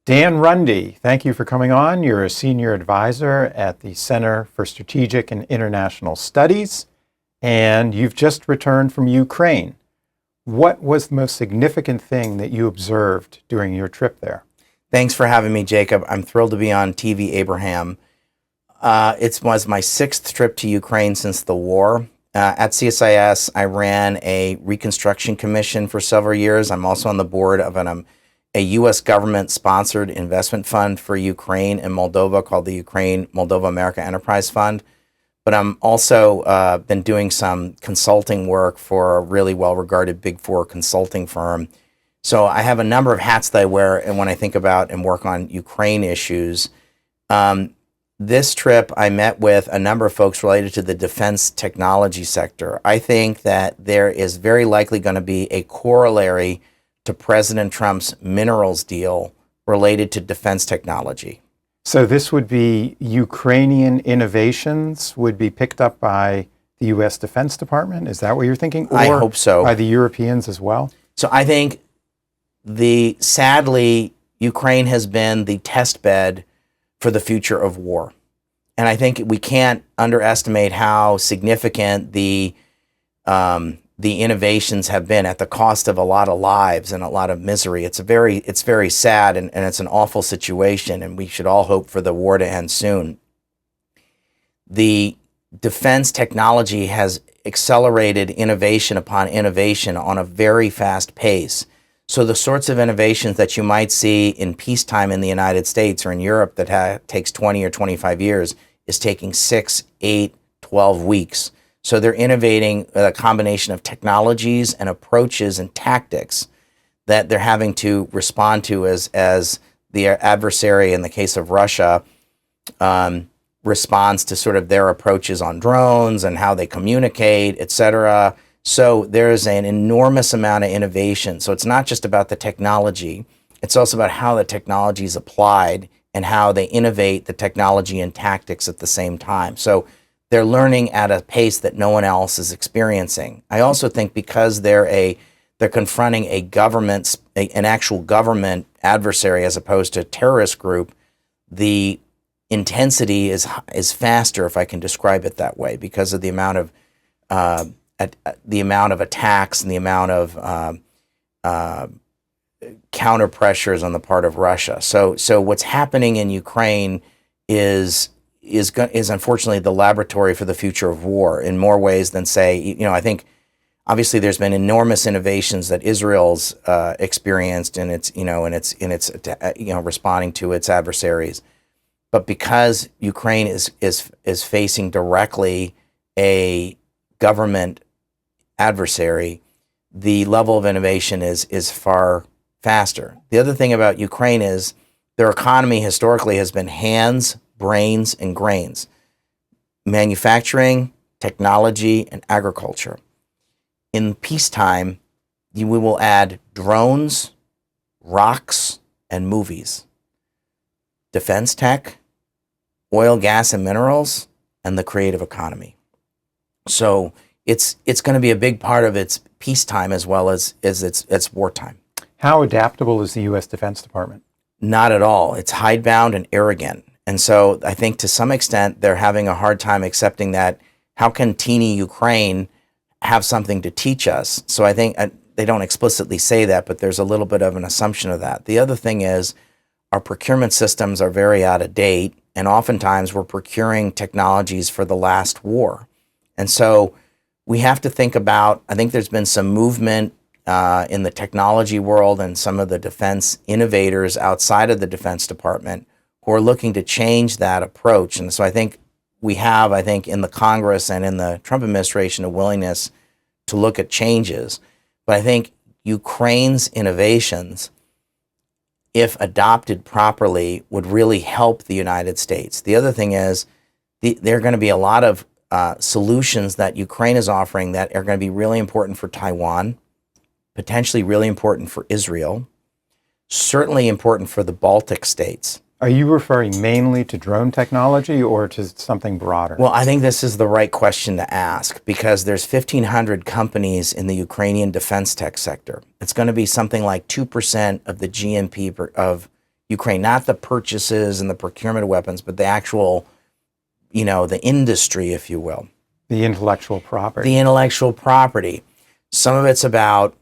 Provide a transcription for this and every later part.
Dan Runde, thank you for coming on. You're a senior advisor at the Center for Strategic and International Studies, and you've just returned from Ukraine. What was the most significant thing that you observed during your trip there? Thanks for having me, Jacob. I'm thrilled to be on TvAbraham. It was my sixth trip to Ukraine since the war. At CSIS, I ran a reconstruction commission for several years. I'm also on the board of a U.S. government-sponsored investment fund for Ukraine and Moldova called the Ukraine-Moldova America Enterprise Fund. But I'm also been doing some consulting work for a really well-regarded Big Four consulting firm. So I have a number of hats that I wear and when I think about and work on Ukraine issues. This trip, I met with a number of folks related to the defense technology sector. I think that there is very likely going to be a corollary to President Trump's minerals deal related to defense technology. So this would be Ukrainian innovations would be picked up by the U.S. Defense Department? Is that what you're thinking? Or I hope so. By the Europeans as well? So I think sadly, Ukraine has been the test bed for the future of war. And I think we can't underestimate how significant the innovations have been at the cost of a lot of lives and a lot of misery. It's very sad and it's an awful situation, and we should all hope for the war to end soon. The defense technology has accelerated innovation upon innovation on a very fast pace. So the sorts of innovations that you might see in peacetime in the United States or in Europe that takes 20 or 25 years is taking 6, 8, 12 weeks. So they're innovating a combination of technologies and approaches and tactics that they're having to respond to as the adversary, in the case of Russia, responds to sort of their approaches on drones and how they communicate, et cetera. So there's an enormous amount of innovation. So it's not just about the technology, it's also about how the technology is applied and how they innovate the technology and tactics at the same time. So they're learning at a pace that no one else is experiencing. I also think because they're confronting an actual government adversary as opposed to a terrorist group, the intensity is faster, if I can describe it that way, because of the amount of attacks and the amount of counter pressures on the part of Russia. So what's happening in Ukraine is unfortunately the laboratory for the future of war in more ways than, say, I think obviously there's been enormous innovations that Israel's experienced in its responding to its adversaries. But because Ukraine is facing directly a government adversary, the level of innovation is far faster. The other thing about Ukraine is their economy historically has been hands, brains, and grains. Manufacturing, technology, and agriculture. In peacetime, we will add drones, rocks, and movies. Defense tech, oil, gas, and minerals, and the creative economy. So it's going to be a big part of its peacetime as well as its wartime. How adaptable is the U.S. Defense Department? Not at all. It's hidebound and arrogant. And so I think to some extent they're having a hard time accepting that how can teeny Ukraine have something to teach us? So I think they don't explicitly say that, but there's a little bit of an assumption of that. The other thing is our procurement systems are very out of date, and oftentimes we're procuring technologies for the last war. And so we have to think about, I think there's been some movement in the technology world and some of the defense innovators outside of the Defense Department who are looking to change that approach. And so I think we have, in the Congress and in the Trump administration, a willingness to look at changes. But I think Ukraine's innovations, if adopted properly, would really help the United States. The other thing is there are going to be a lot of solutions that Ukraine is offering that are going to be really important for Taiwan, potentially really important for Israel, certainly important for the Baltic states. Are you referring mainly to drone technology or to something broader? Well, I think this is the right question to ask because there's 1,500 companies in the Ukrainian defense tech sector. It's going to be something like 2% of the GNP of Ukraine, not the purchases and the procurement of weapons, but the actual, the industry, if you will. The intellectual property. The intellectual property. Some of it's about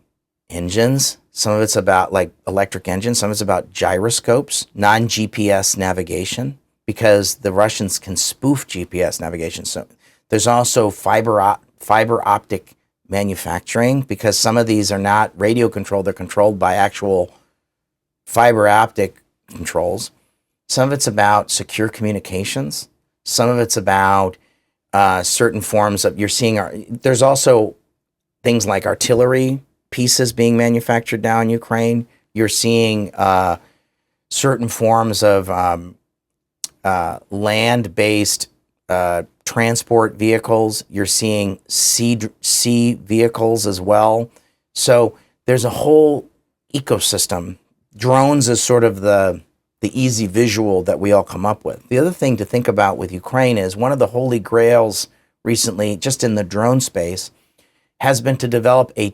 engines. Some of it's about like electric engines. Some of it's about gyroscopes, non-GPS navigation, because the Russians can spoof GPS navigation. So there's also fiber optic manufacturing, because some of these are not radio controlled. They're controlled by actual fiber optic controls. Some of it's about secure communications. Some of it's about certain forms of, there's also things like artillery pieces being manufactured now in Ukraine. You're seeing certain forms of land-based transport vehicles. You're seeing sea vehicles as well. So there's a whole ecosystem. Drones is sort of the easy visual that we all come up with. The other thing to think about with Ukraine is one of the holy grails recently, just in the drone space, has been to develop a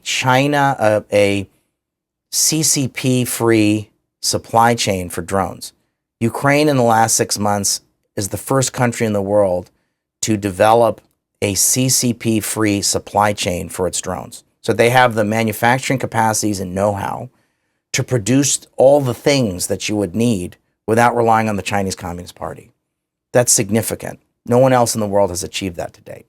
CCP-free supply chain for drones. Ukraine in the last 6 months is the first country in the world to develop a CCP-free supply chain for its drones. So they have the manufacturing capacities and know-how to produce all the things that you would need without relying on the Chinese Communist Party. That's significant. No one else in the world has achieved that to date.